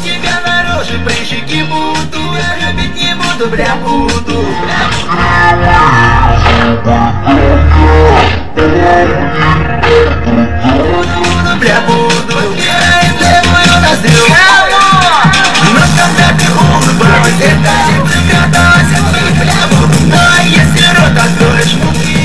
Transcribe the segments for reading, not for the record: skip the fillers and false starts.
тебя на роже прыщики буду, я любить не буду, бля, буду. Бля, буду, убираем левую ноздрю. Но когда ты улыбалась, это сердце каталось от них, бля, буду. Но если рот откроешь, муки.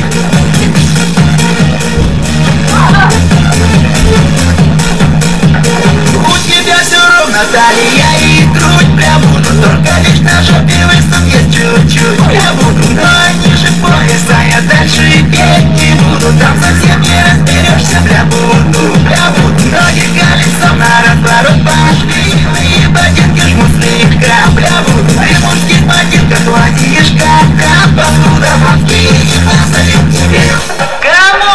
У тебя все ровно, талия и грудь, бля, буду. Только лишь на жопе выступ есть чуть-чуть, бля, буду. Но ниже пояса я дальше петь не буду. Там совсем не разберешься, бля, буду, бля, буду. Ноги колесом на разворот пошли, и ботинки жму слегка, бля, буду. При мужских ботинках ладишка, там паскуда мозги и посолим тебе. Кому?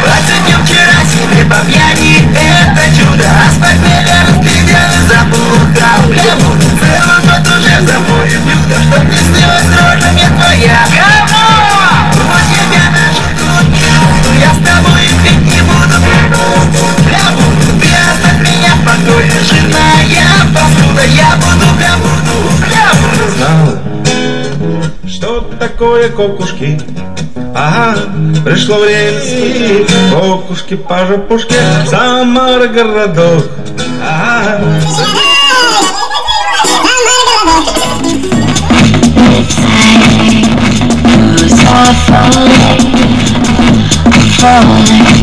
Оценил вчера себе по пьяни это чудо, а с похмелья разглядел и забухал, бля, буду. Целый год уже забоем блюдо, чтоб не снилась рожа мне твоя. Кому? У тебя наша кухня, я с тобой пить не буду, бля, буду. Ты оставь меня в покое, жирная паскуда, я буду, бля, буду, бля, буду. Знала, что такое кокушки. Ага, пришло время кокушки по жопушке, Самара городок. Ага. Falling